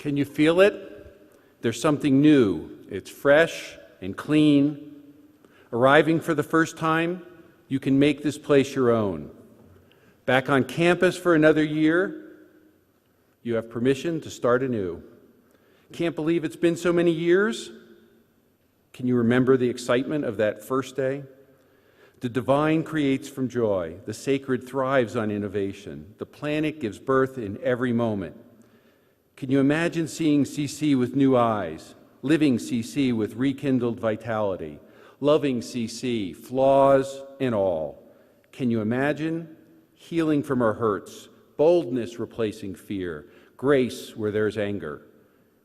Can you feel it? There's something new. It's fresh and clean. Arriving for the first time, you can make this place your own. Back on campus for another year, you have permission to start anew. Can't believe it's been so many years? Can you remember the excitement of that first day? The divine creates from joy. The sacred thrives on innovation. The planet gives birth in every moment. Can you imagine seeing CC with new eyes, living CC with rekindled vitality, loving CC, flaws and all? Can you imagine healing from our hurts, boldness replacing fear, grace where there's anger?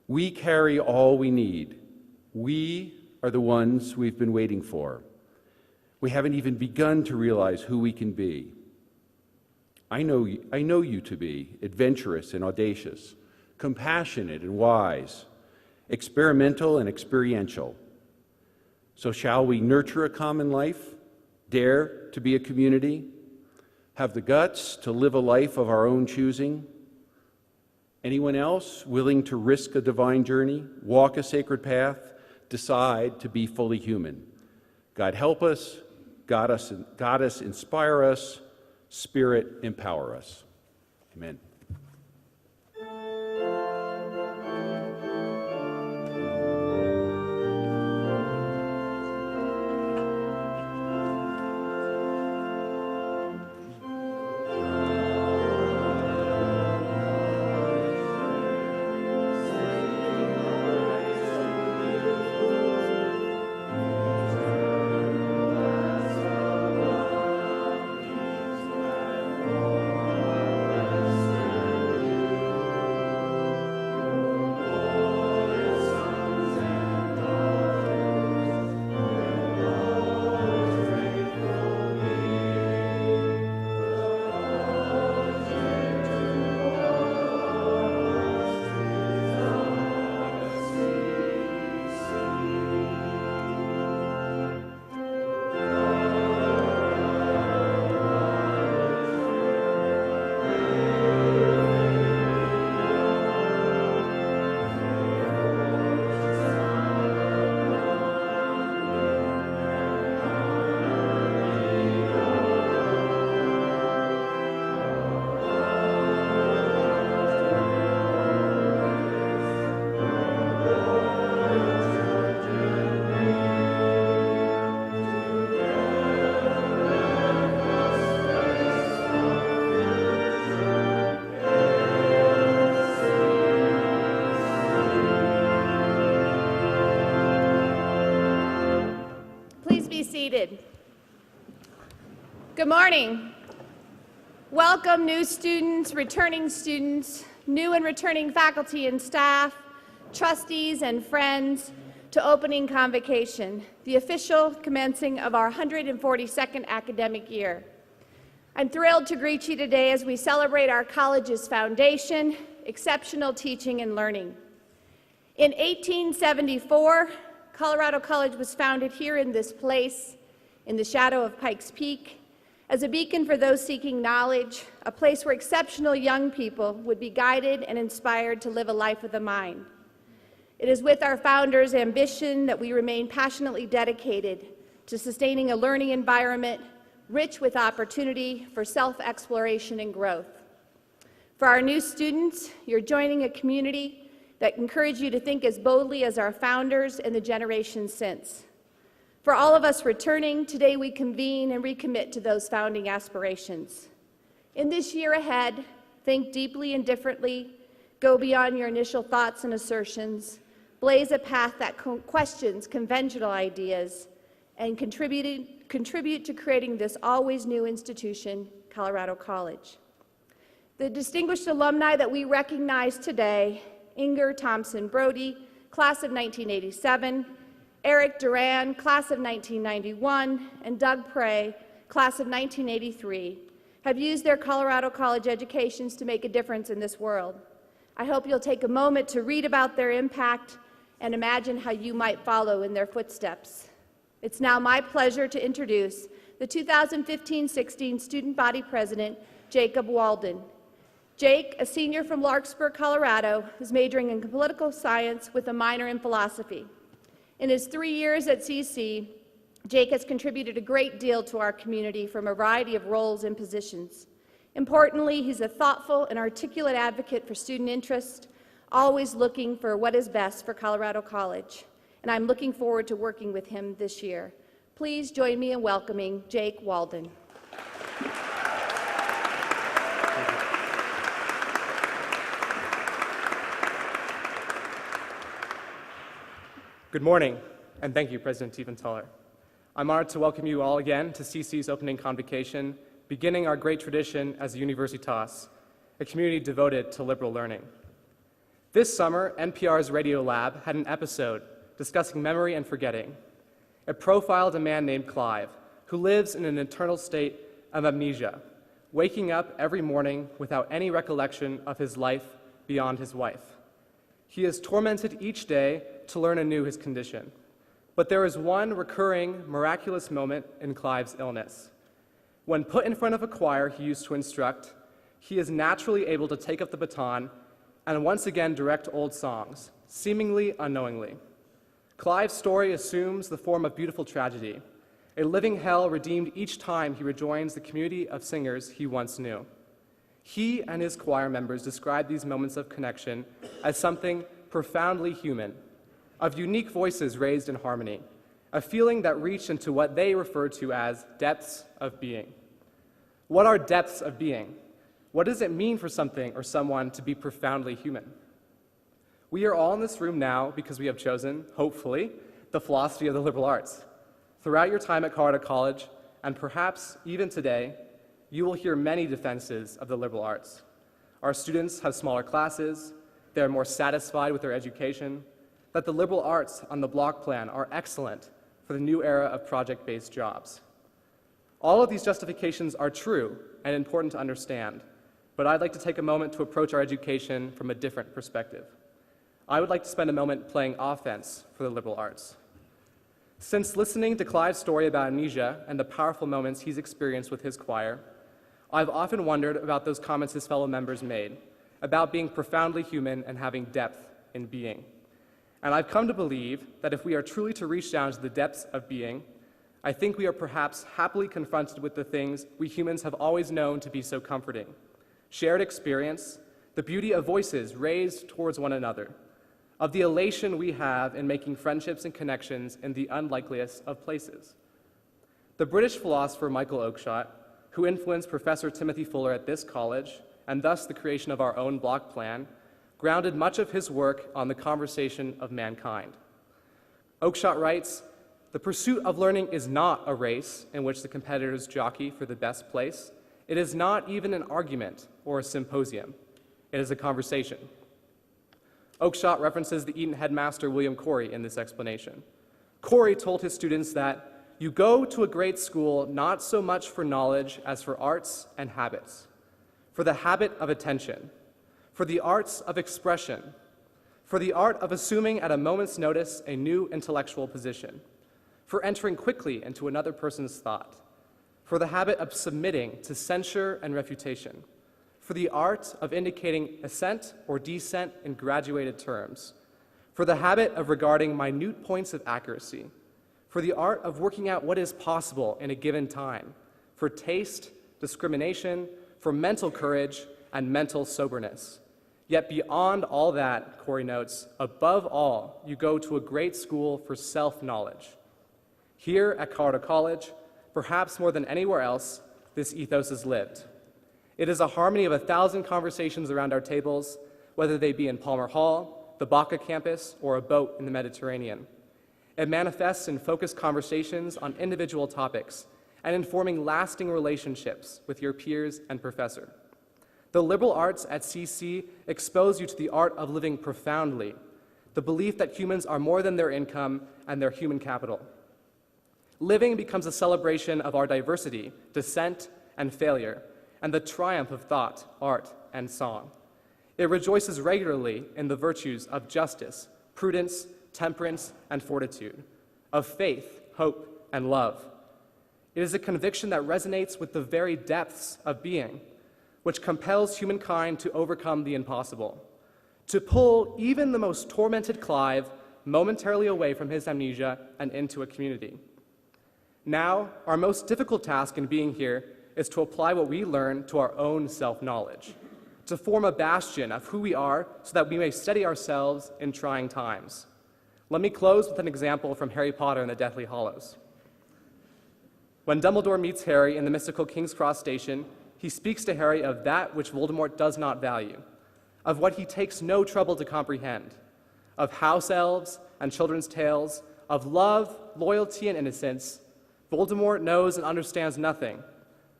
We carry all we need. We are the ones we've been waiting for. We haven't even begun to realize who we can be. I know you to be adventurous and audacious, compassionate and wise, experimental and experiential. So shall we nurture a common life, dare to be a community, have the guts to live a life of our own choosing? Anyone else willing to risk a divine journey, walk a sacred path, decide to be fully human? God help us, Goddess inspire us, Spirit empower us. Amen. Seated. Good morning. Welcome new students, returning students, new and returning faculty and staff, trustees and friends to opening Convocation, the official commencing of our 142nd academic year. I'm thrilled to greet you today as we celebrate our college's foundation, exceptional teaching and learning. In 1874, Colorado College was founded here in this place, in the shadow of Pikes Peak, as a beacon for those seeking knowledge, a place where exceptional young people would be guided and inspired to live a life of the mind. It is with our founders' ambition that we remain passionately dedicated to sustaining a learning environment rich with opportunity for self-exploration and growth. For our new students, you're joining a community that encourage you to think as boldly as our founders and the generations since. For all of us returning, today we convene and recommit to those founding aspirations. In this year ahead, think deeply and differently, go beyond your initial thoughts and assertions, blaze a path that questions conventional ideas, and contribute to creating this always new institution, Colorado College. The distinguished alumni that we recognize today: Inger Thompson Brody, class of 1987, Eric Duran, class of 1991, and Doug Prey, class of 1983, have used their Colorado College educations to make a difference in this world. I hope you'll take a moment to read about their impact and imagine how you might follow in their footsteps. It's now my pleasure to introduce the 2015-16 Student Body President, Jacob Walden. Jake, a senior from Larkspur, Colorado, is majoring in political science with a minor in philosophy. In his 3 years at CC, Jake has contributed a great deal to our community from a variety of roles and positions. Importantly, he's a thoughtful and articulate advocate for student interest, always looking for what is best for Colorado College. And I'm looking forward to working with him this year. Please join me in welcoming Jake Walden. Good morning, and thank you, President Tiefenthaler. I'm honored to welcome you all again to CC's opening convocation, beginning our great tradition as a Universitas, a community devoted to liberal learning. This summer, NPR's Radio Lab had an episode discussing memory and forgetting. It profiled a man named Clive, who lives in an eternal state of amnesia, waking up every morning without any recollection of his life beyond his wife. He is tormented each day to learn anew his condition. But there is one recurring, miraculous moment in Clive's illness. When put in front of a choir he used to instruct, he is naturally able to take up the baton and once again direct old songs, seemingly unknowingly. Clive's story assumes the form of beautiful tragedy, a living hell redeemed each time he rejoins the community of singers he once knew. He and his choir members describe these moments of connection as something profoundly human, of unique voices raised in harmony, a feeling that reached into what they refer to as depths of being. What are depths of being? What does it mean for something or someone to be profoundly human? We are all in this room now because we have chosen, hopefully, the philosophy of the liberal arts. Throughout your time at Colorado College, and perhaps even today, you will hear many defenses of the liberal arts. Our students have smaller classes, they are more satisfied with their education, that the liberal arts on the block plan are excellent for the new era of project-based jobs. All of these justifications are true and important to understand, but I'd like to take a moment to approach our education from a different perspective. I would like to spend a moment playing offense for the liberal arts. Since listening to Clive's story about amnesia and the powerful moments he's experienced with his choir, I've often wondered about those comments his fellow members made, about being profoundly human and having depth in being. And I've come to believe that if we are truly to reach down to the depths of being, I think we are perhaps happily confronted with the things we humans have always known to be so comforting: shared experience, the beauty of voices raised towards one another, of the elation we have in making friendships and connections in the unlikeliest of places. The British philosopher Michael Oakeshott, who influenced Professor Timothy Fuller at this college, and thus the creation of our own block plan, grounded much of his work on the conversation of mankind. Oakeshott writes, "The pursuit of learning is not a race in which the competitors jockey for the best place. It is not even an argument or a symposium. It is a conversation." Oakeshott references the Eton headmaster William Corey in this explanation. Corey told his students that you go to a great school not so much for knowledge as for arts and habits, for the habit of attention, for the arts of expression, for the art of assuming at a moment's notice a new intellectual position, for entering quickly into another person's thought, for the habit of submitting to censure and refutation, for the art of indicating assent or dissent in graduated terms, for the habit of regarding minute points of accuracy, for the art of working out what is possible in a given time, for taste, discrimination, for mental courage, and mental soberness. Yet beyond all that, Corey notes, above all, you go to a great school for self-knowledge. Here at Colorado College, perhaps more than anywhere else, this ethos is lived. It is a harmony of 1,000 conversations around our tables, whether they be in Palmer Hall, the Baca campus, or a boat in the Mediterranean. It manifests in focused conversations on individual topics and in forming lasting relationships with your peers and professor. The liberal arts at CC expose you to the art of living profoundly, the belief that humans are more than their income and their human capital. Living becomes a celebration of our diversity, dissent, and failure, and the triumph of thought, art, and song. It rejoices regularly in the virtues of justice, prudence, temperance, and fortitude, of faith, hope, and love. It is a conviction that resonates with the very depths of being. which compels humankind to overcome the impossible, to pull even the most tormented Clive momentarily away from his amnesia and into a community. Now, our most difficult task in being here is to apply what we learn to our own self-knowledge, to form a bastion of who we are so that we may steady ourselves in trying times. Let me close with an example from Harry Potter and the Deathly Hallows. When Dumbledore meets Harry in the mystical King's Cross station, he speaks to Harry of that which Voldemort does not value, of what he takes no trouble to comprehend, of house elves and children's tales, of love, loyalty, and innocence. Voldemort knows and understands nothing,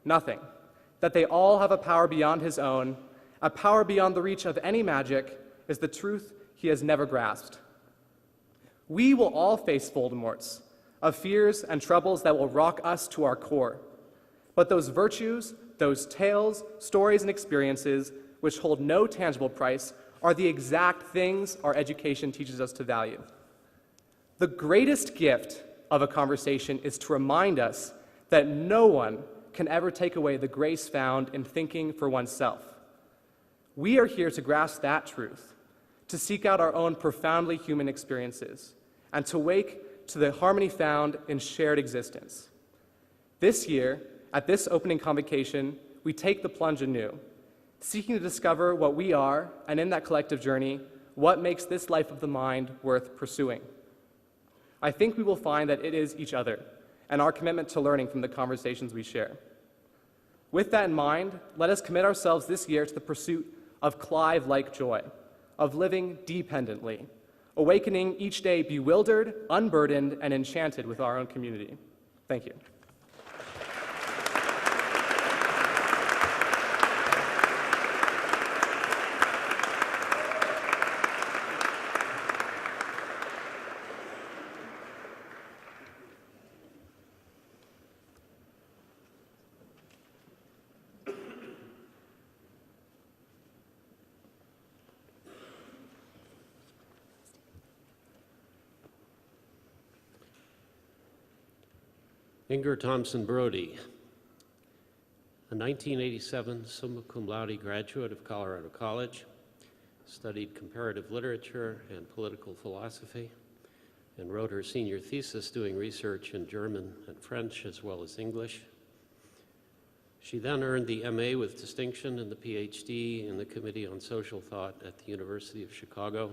that they all have a power beyond his own, a power beyond the reach of any magic, is the truth he has never grasped. We will all face Voldemorts, of fears and troubles that will rock us to our core. But those virtues, those tales, stories, and experiences which hold no tangible price are the exact things our education teaches us to value. The greatest gift of a conversation is to remind us that no one can ever take away the grace found in thinking for oneself. We are here to grasp that truth, to seek out our own profoundly human experiences, and to wake to the harmony found in shared existence. This year, at this opening convocation, we take the plunge anew, seeking to discover what we are, and in that collective journey, what makes this life of the mind worth pursuing. I think we will find that it is each other, and our commitment to learning from the conversations we share. With that in mind, let us commit ourselves this year to the pursuit of Clive-like joy, of living dependently, awakening each day bewildered, unburdened, and enchanted with our own community. Thank you. Inger Thompson Brody, a 1987 summa cum laude graduate of Colorado College, studied comparative literature and political philosophy, and wrote her senior thesis doing research in German and French as well as English. She then earned the MA with distinction and the PhD in the Committee on Social Thought at the University of Chicago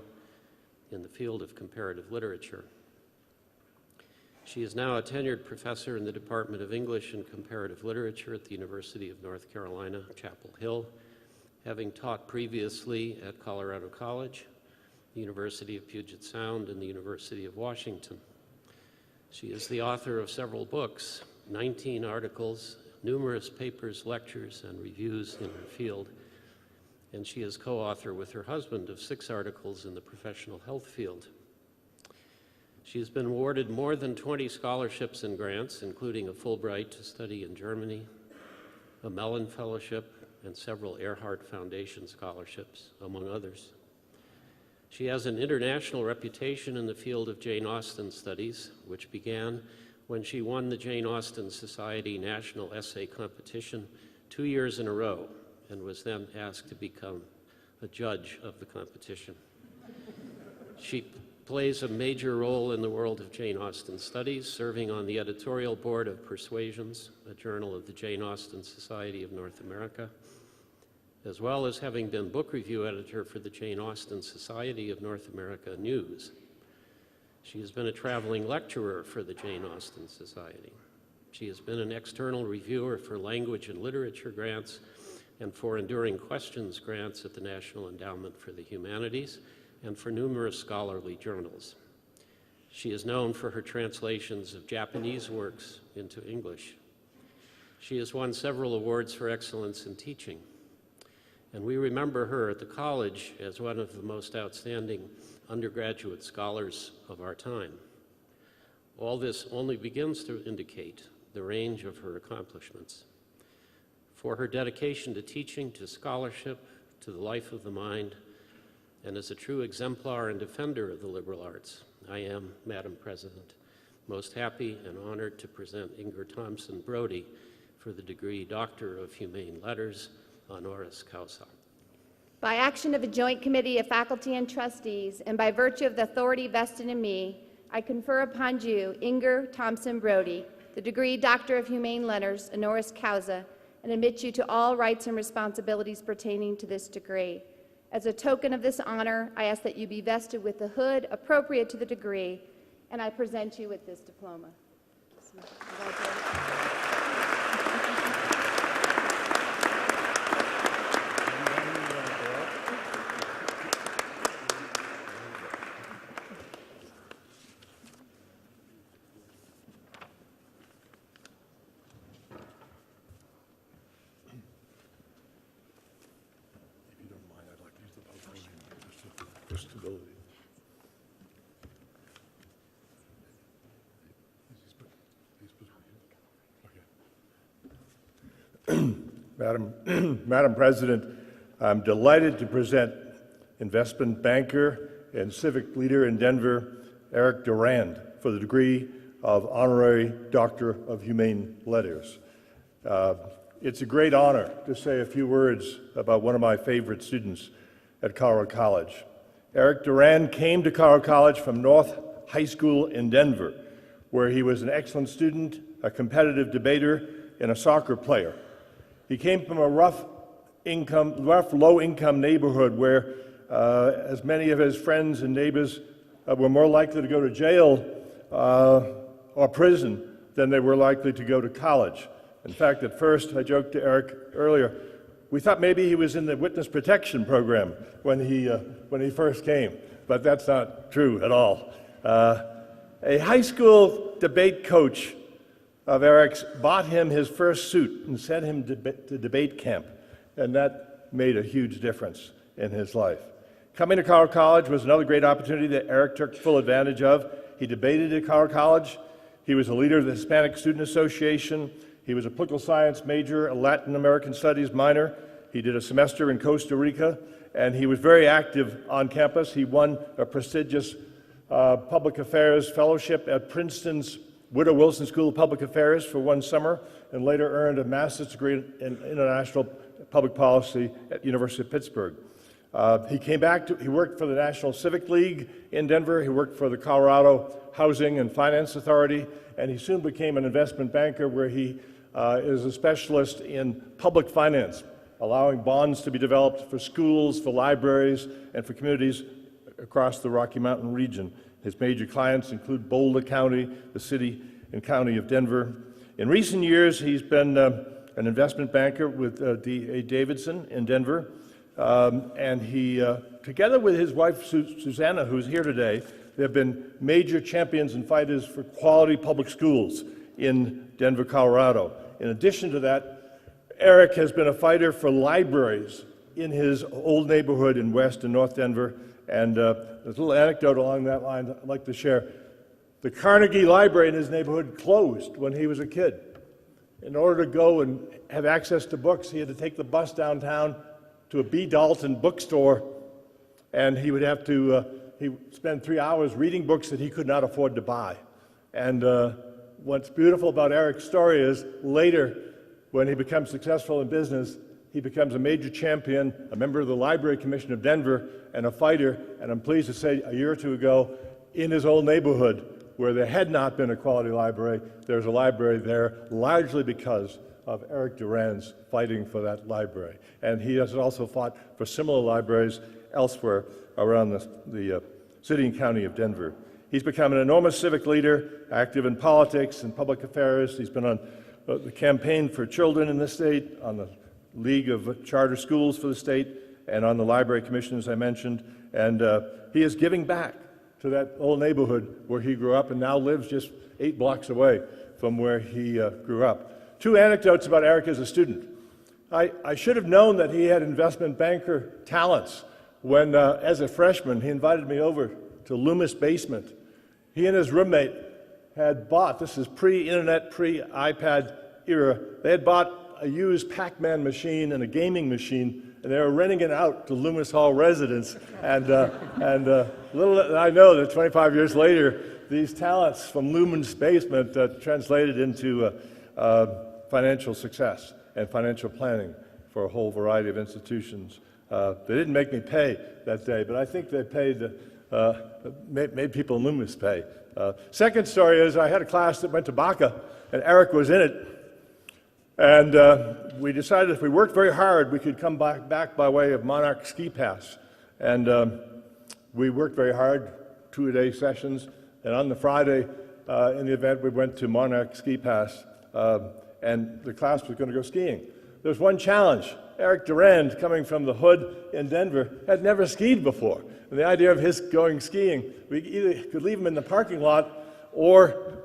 in the field of comparative literature. She is now a tenured professor in the Department of English and Comparative Literature at the University of North Carolina, Chapel Hill, having taught previously at Colorado College, the University of Puget Sound, and the University of Washington. She is the author of several books, 19 articles, numerous papers, lectures, and reviews in her field, and she is co-author with her husband of 6 articles in the professional health field. She has been awarded more than 20 scholarships and grants, including a Fulbright to study in Germany, a Mellon Fellowship, and several Earhart Foundation scholarships, among others. She has an international reputation in the field of Jane Austen studies, which began when she won the Jane Austen Society National Essay Competition 2 years in a row, and was then asked to become a judge of the competition. She plays a major role in the world of Jane Austen studies, serving on the editorial board of Persuasions, a journal of the Jane Austen Society of North America, as well as having been book review editor for the Jane Austen Society of North America News. She has been a traveling lecturer for the Jane Austen Society. She has been an external reviewer for language and literature grants and for enduring questions grants at the National Endowment for the Humanities, and for numerous scholarly journals. She is known for her translations of Japanese works into English. She has won several awards for excellence in teaching, and we remember her at the college as one of the most outstanding undergraduate scholars of our time. All this only begins to indicate the range of her accomplishments. For her dedication to teaching, to scholarship, to the life of the mind, and as a true exemplar and defender of the liberal arts, I am, Madam President, most happy and honored to present Inger Thompson Brody for the degree Doctor of Humane Letters, honoris causa. By action of a joint committee of faculty and trustees, and by virtue of the authority vested in me, I confer upon you, Inger Thompson Brody, the degree Doctor of Humane Letters, honoris causa, and admit you to all rights and responsibilities pertaining to this degree. As a token of this honor, I ask that you be vested with the hood appropriate to the degree, and I present you with this diploma. Madam President, I'm delighted to present investment banker and civic leader in Denver, Eric Durand, for the degree of Honorary Doctor of Humane Letters. It's a great honor to say a few words about one of my favorite students at Colorado College. Eric Durand came to Colorado College from North High School in Denver, where he was an excellent student, a competitive debater, and a soccer player. He came from a rough, low-income neighborhood where as many of his friends and neighbors were more likely to go to jail or prison than they were likely to go to college. In fact, at first, I joked to Eric earlier, we thought maybe he was in the witness protection program when he first came, but that's not true at all. A high school debate coach of Eric's bought him his first suit and sent him to debate camp, and that made a huge difference in his life. Coming to Colorado College was another great opportunity that Eric took full advantage of. He debated at Colorado College. He was a leader of the Hispanic Student Association. He was a political science major, a Latin American studies minor. He did a semester in Costa Rica, and he was very active on campus. He won a prestigious public affairs fellowship at Princeton's Woodrow Wilson School of Public Affairs for one summer, and later earned a master's degree in international public policy at the University of Pittsburgh. He came back he worked for the National Civic League in Denver. He worked for the Colorado Housing and Finance Authority, and he soon became an investment banker where he is a specialist in public finance, allowing bonds to be developed for schools, for libraries, and for communities across the Rocky Mountain region. His major clients include Boulder County, the city and county of Denver. In recent years, he's been an investment banker with D.A. Davidson in Denver, and he, together with his wife Susanna, who's here today, they have been major champions and fighters for quality public schools in Denver, Colorado. In addition to that, Eric has been a fighter for libraries in his old neighborhood in West and North Denver. And there's a little anecdote along that line I'd like to share. The Carnegie Library in his neighborhood closed when he was a kid. In order to go and have access to books, he had to take the bus downtown to a B. Dalton bookstore, and he would have to he'd spend 3 hours reading books that he could not afford to buy. And what's beautiful about Eric's story is later, when he becomes successful in business, he becomes a major champion, a member of the Library Commission of Denver, and a fighter, and I'm pleased to say a year or two ago, in his old neighborhood, where there had not been a quality library, there's a library there, largely because of Eric Durand's fighting for that library. And he has also fought for similar libraries elsewhere around the city and county of Denver. He's become an enormous civic leader, active in politics and public affairs. He's been on the campaign for children in the state, on the League of Charter Schools for the state, and on the Library Commission, as I mentioned. And he is giving back to that old neighborhood where he grew up and now lives just 8 blocks away from where he grew up. 2 anecdotes about Eric as a student. I should have known that he had investment banker talents when, as a freshman, he invited me over to Loomis Basement. He and his roommate had bought, this is pre-internet, pre-iPad era, they had bought a used Pac-Man machine and a gaming machine, and they were renting it out to Loomis Hall residents. And little did I know that 25 years later, these talents from Loomis Basement translated into financial success and financial planning for a whole variety of institutions. They didn't make me pay that day, but I think they made people in Loomis pay. Second story is I had a class that went to Baca, and Eric was in it. And we decided if we worked very hard, we could come back by way of Monarch Ski Pass. And we worked very hard, 2-a-day sessions. And on the Friday in the event, we went to Monarch Ski Pass, and the class was going to go skiing. There was one challenge. Eric Durand, coming from the hood in Denver, had never skied before. And the idea of his going skiing, we either could leave him in the parking lot, or,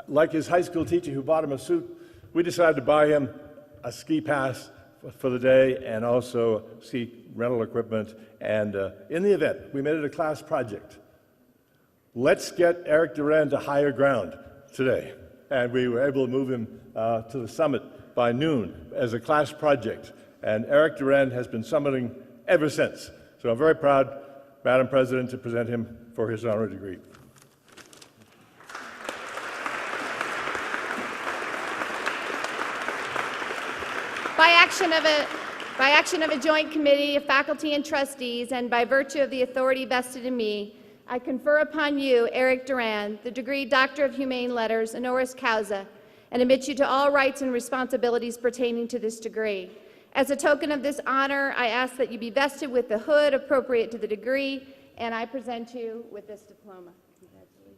like his high school teacher who bought him a suit, we decided to buy him a ski pass for the day and also ski rental equipment. And in the event, we made it a class project. Let's get Eric Durand to higher ground today. And we were able to move him to the summit by noon as a class project. And Eric Durand has been summiting ever since. So I'm very proud, Madam President, to present him for his honorary degree. By action of a joint committee of faculty and trustees, and by virtue of the authority vested in me, I confer upon you, Eric Durand, the degree Doctor of Humane Letters, honoris causa, and admit you to all rights and responsibilities pertaining to this degree. As a token of this honor, I ask that you be vested with the hood appropriate to the degree, and I present you with this diploma. Congratulations.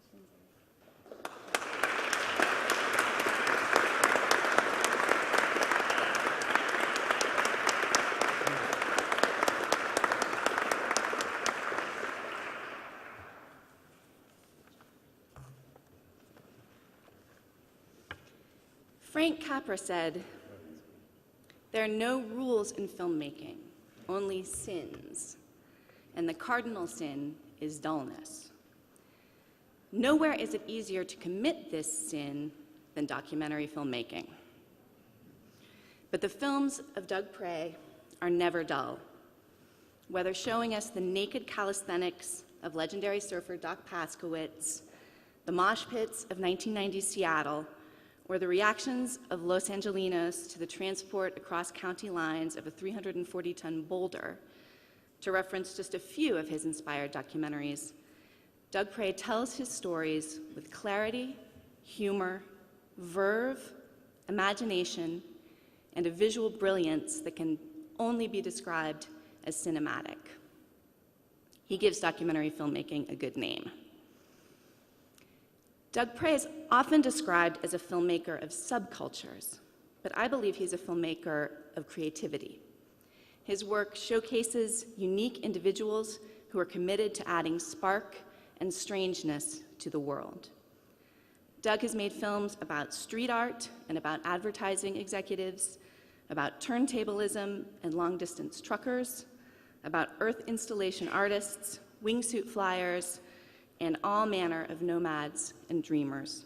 Frank Capra said, "There are no rules in filmmaking, only sins, and the cardinal sin is dullness. Nowhere is it easier to commit this sin than documentary filmmaking. But the films of Doug Prey are never dull, whether showing us the naked calisthenics of legendary surfer Doc Paskowitz, the mosh pits of 1990s Seattle, or the reactions of Los Angelinos to the transport across county lines of a 340-ton boulder, to reference just a few of his inspired documentaries, Doug Prey tells his stories with clarity, humor, verve, imagination, and a visual brilliance that can only be described as cinematic. He gives documentary filmmaking a good name. Doug Prey is often described as a filmmaker of subcultures, but I believe he's a filmmaker of creativity. His work showcases unique individuals who are committed to adding spark and strangeness to the world. Doug has made films about street art and about advertising executives, about turntablism and long-distance truckers, about earth installation artists, wingsuit flyers, and all manner of nomads and dreamers.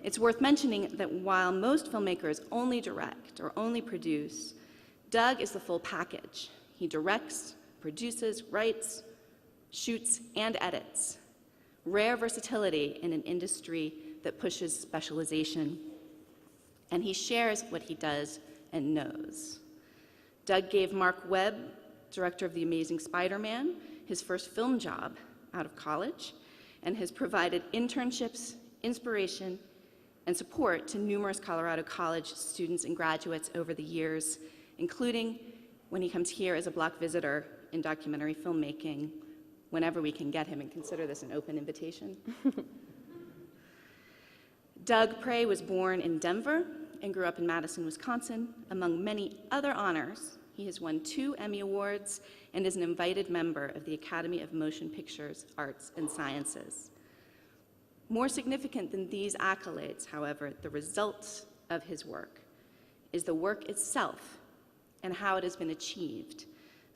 It's worth mentioning that while most filmmakers only direct or only produce, Doug is the full package. He directs, produces, writes, shoots, and edits. Rare versatility in an industry that pushes specialization. And he shares what he does and knows. Doug gave Mark Webb, director of The Amazing Spider-Man, his first film job out of college, and has provided internships, inspiration, and support to numerous Colorado College students and graduates over the years, including when he comes here as a block visitor in documentary filmmaking, whenever we can get him, and consider this an open invitation. Doug Prey was born in Denver and grew up in Madison, Wisconsin. Among many other honors, he has won 2 Emmy Awards and is an invited member of the Academy of Motion Pictures, Arts, and Sciences. More significant than these accolades, however, the results of his work is the work itself and how it has been achieved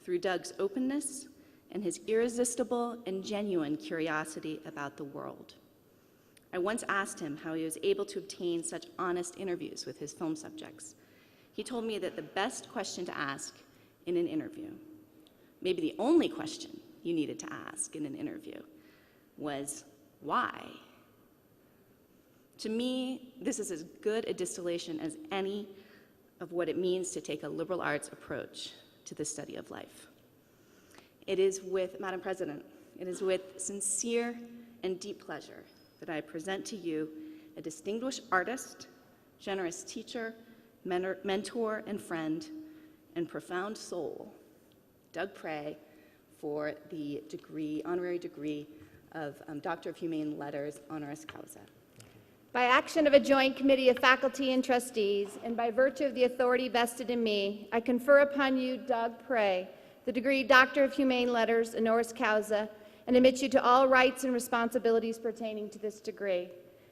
through Doug's openness and his irresistible and genuine curiosity about the world. I once asked him how he was able to obtain such honest interviews with his film subjects. He told me that the best question to ask in an interview, maybe the only question you needed to ask in an interview, was why? To me, this is as good a distillation as any of what it means to take a liberal arts approach to the study of life. It is with, Madam President, it is with sincere and deep pleasure that I present to you a distinguished artist, generous teacher, mentor and friend, and profound soul, Doug Prey, for the honorary degree of Doctor of Humane Letters, honoris causa. By action of a joint committee of faculty and trustees, and by virtue of the authority vested in me, I confer upon you, Doug Prey, the degree Doctor of Humane Letters, honoris causa, and admit you to all rights and responsibilities pertaining to this degree.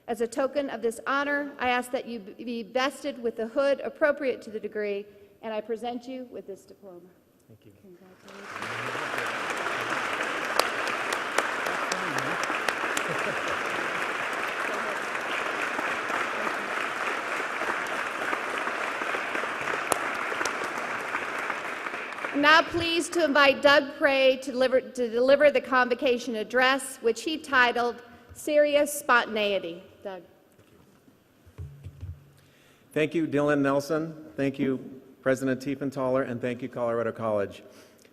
As a token of this honor, I ask that you be vested with the hood appropriate to the degree, and I present you with this diploma. Thank you. I'm now pleased to invite Doug Prey to deliver the convocation address, which he titled Serious Spontaneity. Doug. Thank you, Dylan Nelson. Thank you, President Tiefenthaler, and thank you, Colorado College.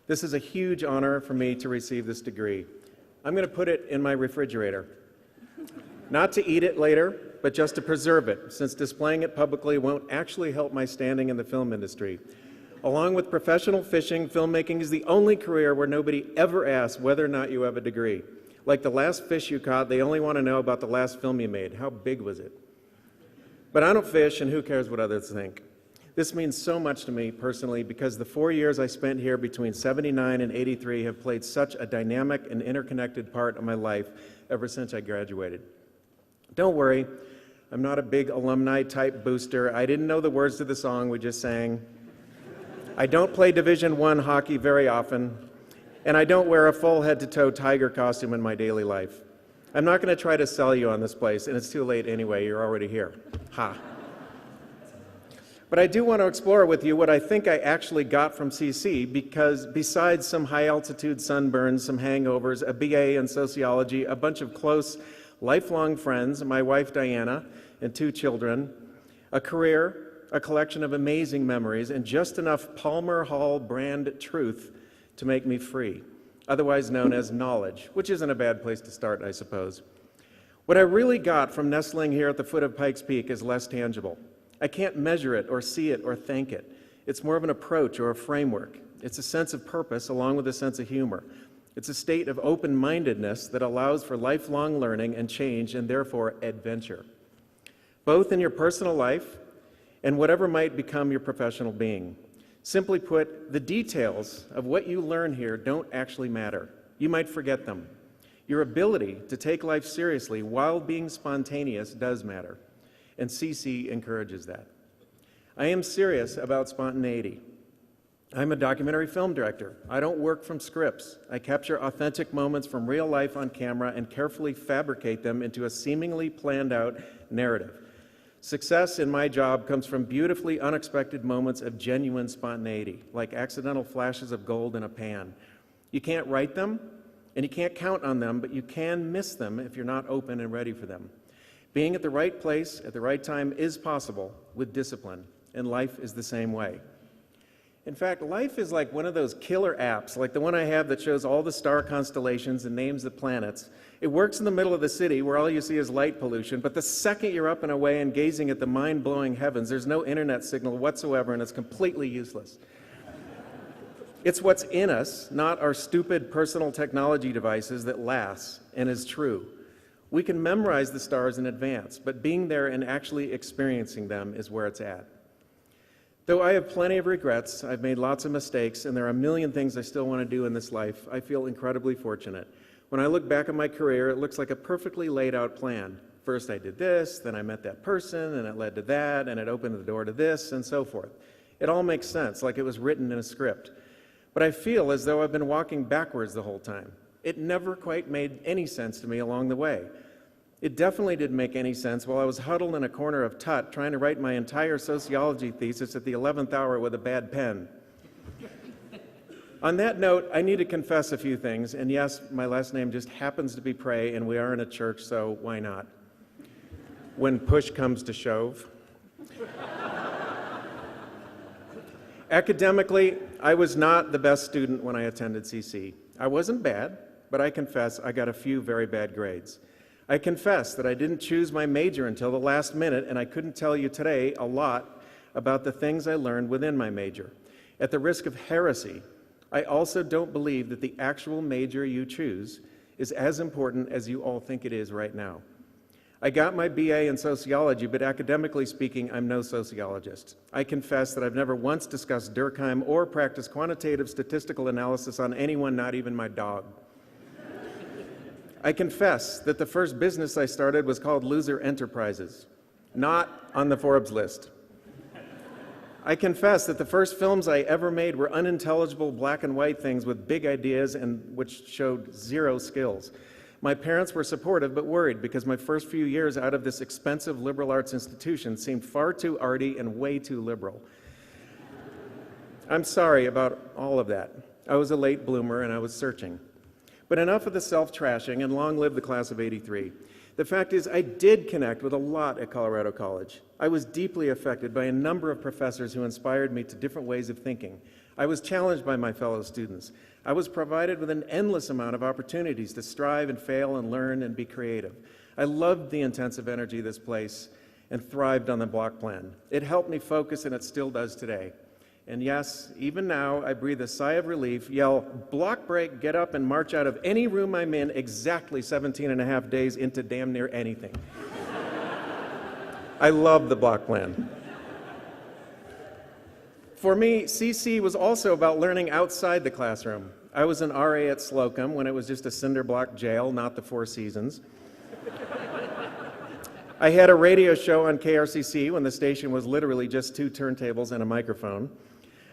This is a huge honor for me to receive this degree. I'm going to put it in my refrigerator. Not to eat it later, but just to preserve it, since displaying it publicly won't actually help my standing in the film industry. Along with professional fishing, filmmaking is the only career where nobody ever asks whether or not you have a degree. Like the last fish you caught, they only want to know about the last film you made. How big was it? But I don't fish, and who cares what others think? This means so much to me personally because the 4 years I spent here between 79 and 83 have played such a dynamic and interconnected part of my life ever since I graduated. Don't worry, I'm not a big alumni type booster. I didn't know the words to the song we just sang. I don't play Division I hockey very often, and I don't wear a full head-to-toe tiger costume in my daily life. I'm not going to try to sell you on this place, and it's too late anyway. You're already here. Ha. But I do want to explore with you what I think I actually got from CC, because besides some high-altitude sunburns, some hangovers, a BA in sociology, a bunch of close, lifelong friends, my wife Diana, and 2 children, a career, a collection of amazing memories, and just enough Palmer Hall brand truth to make me free, otherwise known as knowledge, which isn't a bad place to start, I suppose. What I really got from nestling here at the foot of Pikes Peak is less tangible. I can't measure it or see it or thank it. It's more of an approach or a framework. It's a sense of purpose along with a sense of humor. It's a state of open-mindedness that allows for lifelong learning and change and therefore adventure, both in your personal life and whatever might become your professional being. Simply put, the details of what you learn here don't actually matter. You might forget them. Your ability to take life seriously while being spontaneous does matter, and CC encourages that. I am serious about spontaneity. I'm a documentary film director. I don't work from scripts. I capture authentic moments from real life on camera and carefully fabricate them into a seemingly planned out narrative. Success in my job comes from beautifully unexpected moments of genuine spontaneity, like accidental flashes of gold in a pan. You can't write them, and you can't count on them, but you can miss them if you're not open and ready for them. Being at the right place at the right time is possible with discipline, and life is the same way. In fact, life is like one of those killer apps, like the one I have that shows all the star constellations and names the planets. It works in the middle of the city where all you see is light pollution, but the second you're up and away and gazing at the mind-blowing heavens, there's no internet signal whatsoever, and it's completely useless. It's what's in us, not our stupid personal technology devices, that lasts and is true. We can memorize the stars in advance, but being there and actually experiencing them is where it's at. Though I have plenty of regrets, I've made lots of mistakes, and there are a million things I still want to do in this life, I feel incredibly fortunate. When I look back at my career, it looks like a perfectly laid out plan. First I did this, then I met that person, and it led to that, and it opened the door to this, and so forth. It all makes sense, like it was written in a script. But I feel as though I've been walking backwards the whole time. It never quite made any sense to me along the way. It definitely didn't make any sense while I was huddled in a corner of Tut trying to write my entire sociology thesis at the 11th hour with a bad pen. On that note, I need to confess a few things, and yes, my last name just happens to be Prey, and we are in a church, so why not? When push comes to shove. Academically, I was not the best student when I attended CC. I wasn't bad, but I confess I got a few very bad grades. I confess that I didn't choose my major until the last minute, and I couldn't tell you today a lot about the things I learned within my major. At the risk of heresy, I also don't believe that the actual major you choose is as important as you all think it is right now. I got my BA in sociology, but academically speaking, I'm no sociologist. I confess that I've never once discussed Durkheim or practiced quantitative statistical analysis on anyone, not even my dog. I confess that the first business I started was called Loser Enterprises, not on the Forbes list. I confess that the first films I ever made were unintelligible black and white things with big ideas and which showed zero skills. My parents were supportive but worried because my first few years out of this expensive liberal arts institution seemed far too arty and way too liberal. I'm sorry about all of that. I was a late bloomer and I was searching. But enough of the self-trashing, and long live the class of '83. The fact is, I did connect with a lot at Colorado College. I was deeply affected by a number of professors who inspired me to different ways of thinking. I was challenged by my fellow students. I was provided with an endless amount of opportunities to strive and fail and learn and be creative. I loved the intensive energy of this place and thrived on the block plan. It helped me focus, and it still does today. And yes, even now, I breathe a sigh of relief, yell, block break, get up and march out of any room I'm in exactly 17 and a half days into damn near anything. I love the block plan. For me, CC was also about learning outside the classroom. I was an RA at Slocum when it was just a cinder block jail, not the Four Seasons. I had a radio show on KRCC when the station was literally just 2 turntables and a microphone.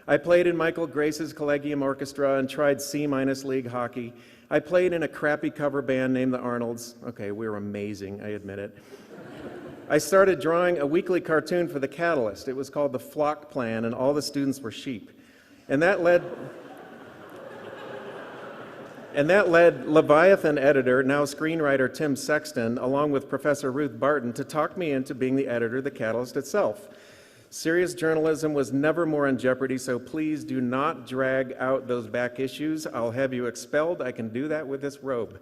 I played in Michael Grace's Collegium Orchestra and tried C- league hockey. I played in a crappy cover band named the Arnolds. Okay, we were amazing, I admit it. I started drawing a weekly cartoon for The Catalyst. It was called The Flock Plan, and all the students were sheep. And that led Leviathan editor, now screenwriter Tim Sexton, along with Professor Ruth Barton, to talk me into being the editor of The Catalyst itself. Serious journalism was never more in jeopardy, so please do not drag out those back issues. I'll have you expelled. I can do that with this robe.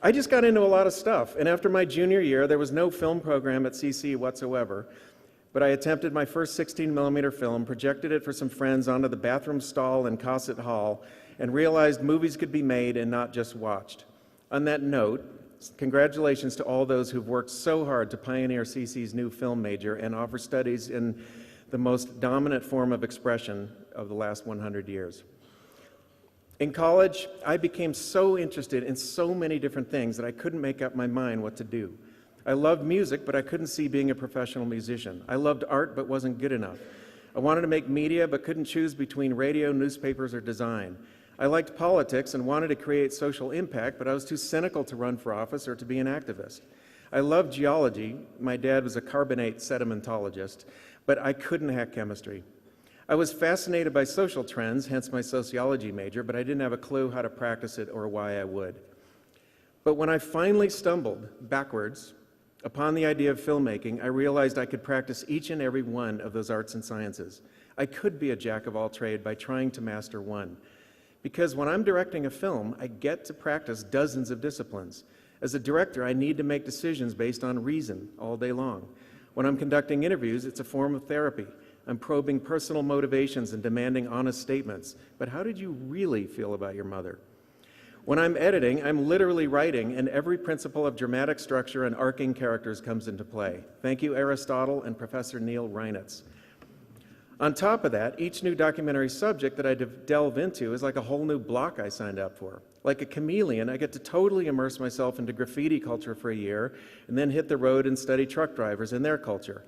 I just got into a lot of stuff, and after my junior year, there was no film program at CC whatsoever, but I attempted my first 16mm film, projected it for some friends onto the bathroom stall in Cossett Hall, and realized movies could be made and not just watched. On that note, congratulations to all those who've worked so hard to pioneer CC's new film major and offer studies in the most dominant form of expression of the last 100 years. In college, I became so interested in so many different things that I couldn't make up my mind what to do. I loved music, but I couldn't see being a professional musician. I loved art, but wasn't good enough. I wanted to make media, but couldn't choose between radio, newspapers, or design. I liked politics and wanted to create social impact, but I was too cynical to run for office or to be an activist. I loved geology. My dad was a carbonate sedimentologist, but I couldn't hack chemistry. I was fascinated by social trends, hence my sociology major, but I didn't have a clue how to practice it or why I would. But when I finally stumbled backwards upon the idea of filmmaking, I realized I could practice each and every one of those arts and sciences. I could be a jack of all trades by trying to master one. Because when I'm directing a film, I get to practice dozens of disciplines. As a director, I need to make decisions based on reason all day long. When I'm conducting interviews, it's a form of therapy. I'm probing personal motivations and demanding honest statements. But how did you really feel about your mother? When I'm editing, I'm literally writing, and every principle of dramatic structure and arcing characters comes into play. Thank you, Aristotle and Professor Neil Reinitz. On top of that, each new documentary subject that I delve into is like a whole new block I signed up for. Like a chameleon, I get to totally immerse myself into graffiti culture for a year and then hit the road and study truck drivers and their culture.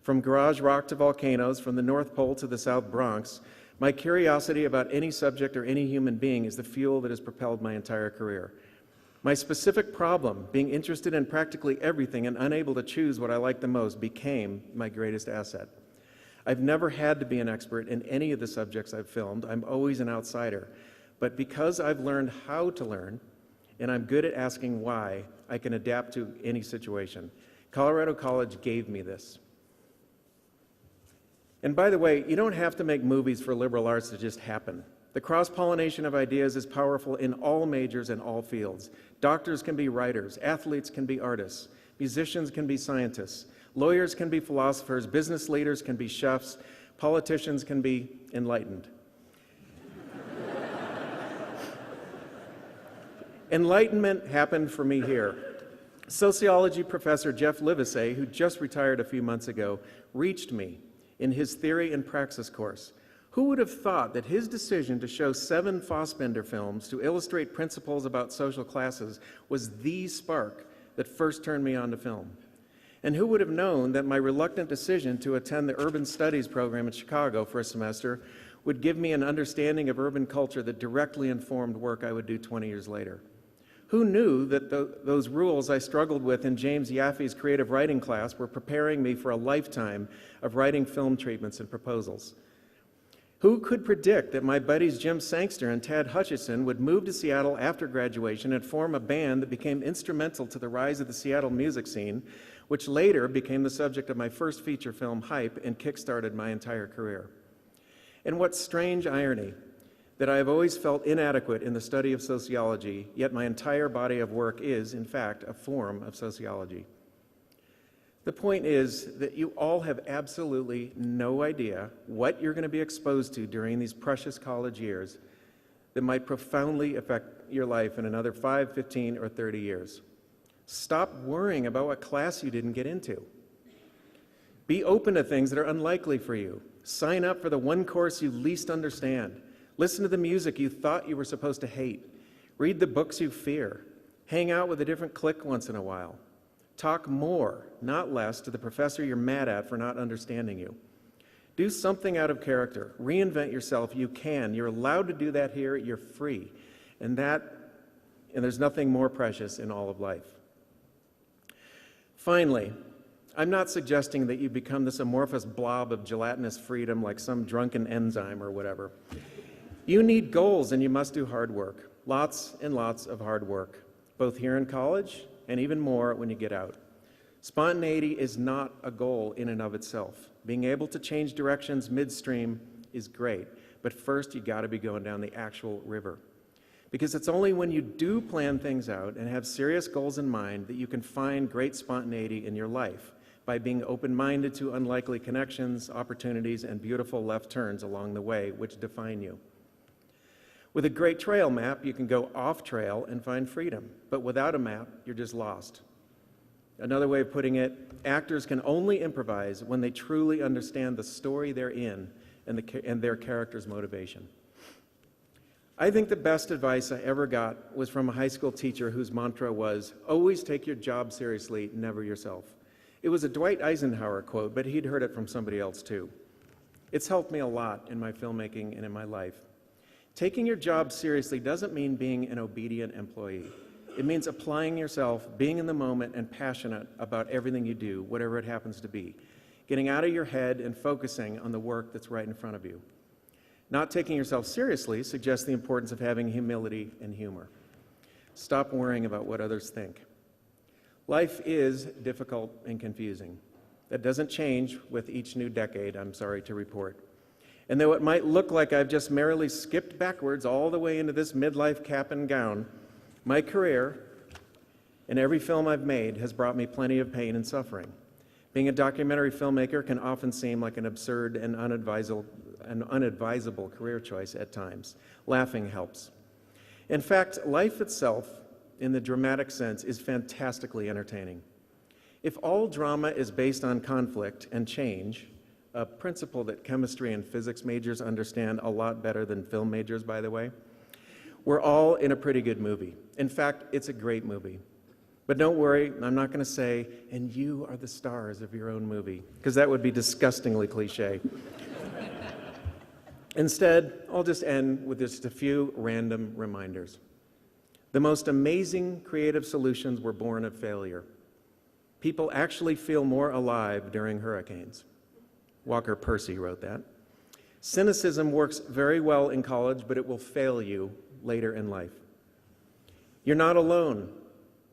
From garage rock to volcanoes, from the North Pole to the South Bronx, my curiosity about any subject or any human being is the fuel that has propelled my entire career. My specific problem, being interested in practically everything and unable to choose what I like the most, became my greatest asset. I've never had to be an expert in any of the subjects I've filmed. I'm always an outsider. But because I've learned how to learn, and I'm good at asking why, I can adapt to any situation. Colorado College gave me this. And by the way, you don't have to make movies for liberal arts to just happen. The cross-pollination of ideas is powerful in all majors and all fields. Doctors can be writers, athletes can be artists, musicians can be scientists, lawyers can be philosophers, business leaders can be chefs, politicians can be enlightened. Enlightenment happened for me here. Sociology professor Jeff Livesey, who just retired a few months ago, reached me in his Theory and Praxis course. Who would have thought that his decision to show 7 Fassbinder films to illustrate principles about social classes was the spark that first turned me on to film? And who would have known that my reluctant decision to attend the Urban Studies program in Chicago for a semester would give me an understanding of urban culture that directly informed work I would do 20 years later? Who knew that those rules I struggled with in James Yaffe's creative writing class were preparing me for a lifetime of writing film treatments and proposals? Who could predict that my buddies Jim Sangster and Tad Hutchison would move to Seattle after graduation and form a band that became instrumental to the rise of the Seattle music scene, which later became the subject of my first feature film, Hype, and kickstarted my entire career? And what strange irony that I have always felt inadequate in the study of sociology, yet my entire body of work is, in fact, a form of sociology. The point is that you all have absolutely no idea what you're going to be exposed to during these precious college years that might profoundly affect your life in another 5, 15, or 30 years. Stop worrying about what class you didn't get into. Be open to things that are unlikely for you. Sign up for the one course you least understand. Listen to the music you thought you were supposed to hate. Read the books you fear. Hang out with a different clique once in a while. Talk more, not less, to the professor you're mad at for not understanding you. Do something out of character. Reinvent yourself. You can. You're allowed to do that here. You're free. And there's nothing more precious in all of life. Finally, I'm not suggesting that you become this amorphous blob of gelatinous freedom like some drunken enzyme or whatever. You need goals, and you must do hard work. Lots and lots of hard work, both here in college and even more when you get out. Spontaneity is not a goal in and of itself. Being able to change directions midstream is great, but first you got to be going down the actual river. Because it's only when you do plan things out and have serious goals in mind that you can find great spontaneity in your life by being open-minded to unlikely connections, opportunities, and beautiful left turns along the way, which define you. With a great trail map, you can go off trail and find freedom, but without a map, you're just lost. Another way of putting it, actors can only improvise when they truly understand the story they're in and their character's motivation. I think the best advice I ever got was from a high school teacher whose mantra was, always take your job seriously, never yourself. It was a Dwight Eisenhower quote, but he'd heard it from somebody else too. It's helped me a lot in my filmmaking and in my life. Taking your job seriously doesn't mean being an obedient employee. It means applying yourself, being in the moment, and passionate about everything you do, whatever it happens to be. Getting out of your head and focusing on the work that's right in front of you. Not taking yourself seriously suggests the importance of having humility and humor. Stop worrying about what others think. Life is difficult and confusing. That doesn't change with each new decade, I'm sorry to report. And though it might look like I've just merrily skipped backwards all the way into this midlife cap and gown, my career and every film I've made has brought me plenty of pain and suffering. Being a documentary filmmaker can often seem like an absurd and unadvisable career choice at times. Laughing helps. In fact, life itself, in the dramatic sense, is fantastically entertaining. If all drama is based on conflict and change, a principle that chemistry and physics majors understand a lot better than film majors, by the way, we're all in a pretty good movie. In fact, it's a great movie. But don't worry, I'm not going to say, and you are the stars of your own movie, because that would be disgustingly cliche. Instead, I'll just end with just a few random reminders. The most amazing creative solutions were born of failure. People actually feel more alive during hurricanes. Walker Percy wrote that. Cynicism works very well in college, but it will fail you later in life. You're not alone.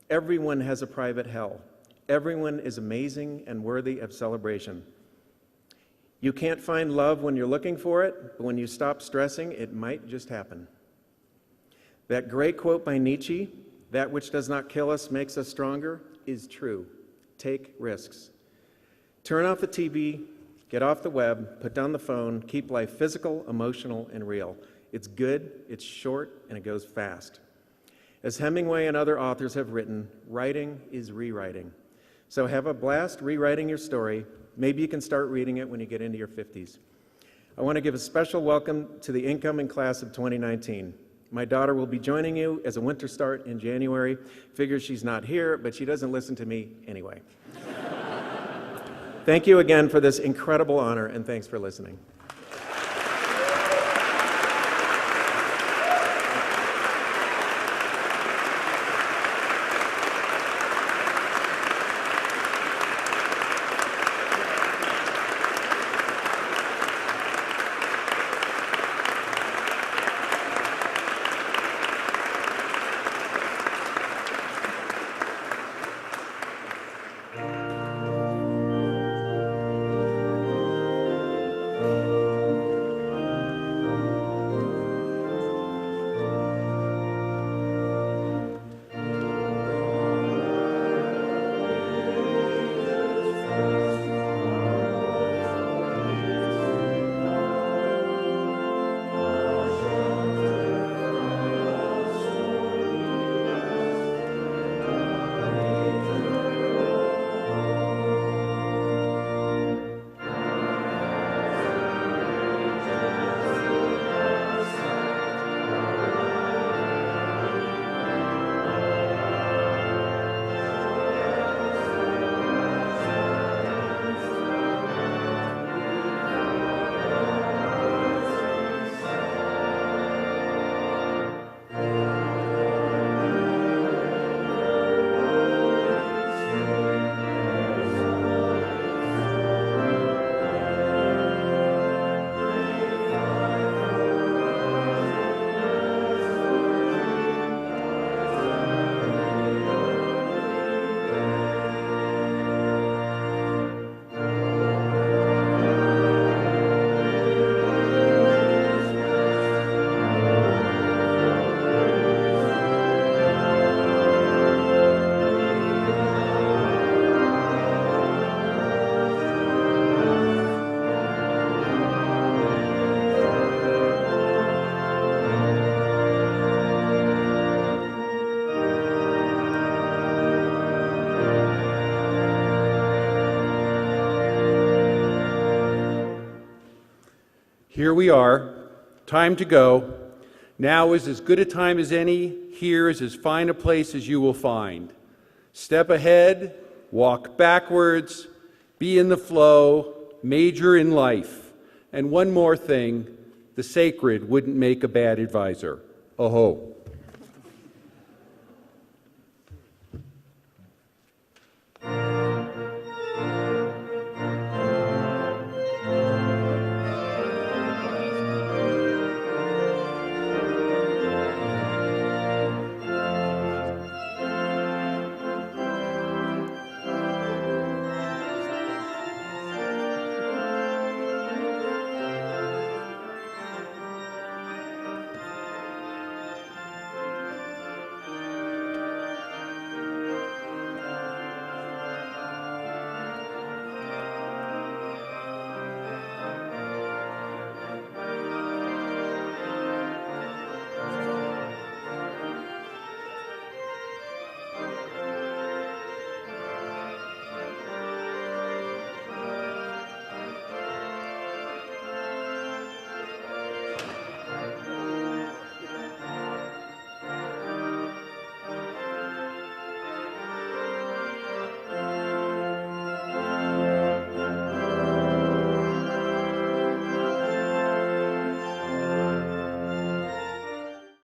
Everyone has a private hell. Everyone is amazing and worthy of celebration. You can't find love when you're looking for it, but when you stop stressing, it might just happen. That great quote by Nietzsche, "That which does not kill us makes us stronger," is true. Take risks. Turn off the TV, get off the web, put down the phone, keep life physical, emotional, and real. It's good, it's short, and it goes fast. As Hemingway and other authors have written, writing is rewriting. So have a blast rewriting your story. Maybe you can start reading it when you get into your 50s. I want to give a special welcome to the incoming class of 2019. My daughter will be joining you as a winter start in January. Figures she's not here, but she doesn't listen to me anyway. Thank you again for this incredible honor, and thanks for listening. Here we are, time to go. Now is as good a time as any. Here is as fine a place as you will find. Step ahead, walk backwards, be in the flow, major in life. And one more thing, the sacred wouldn't make a bad advisor. Oh-ho.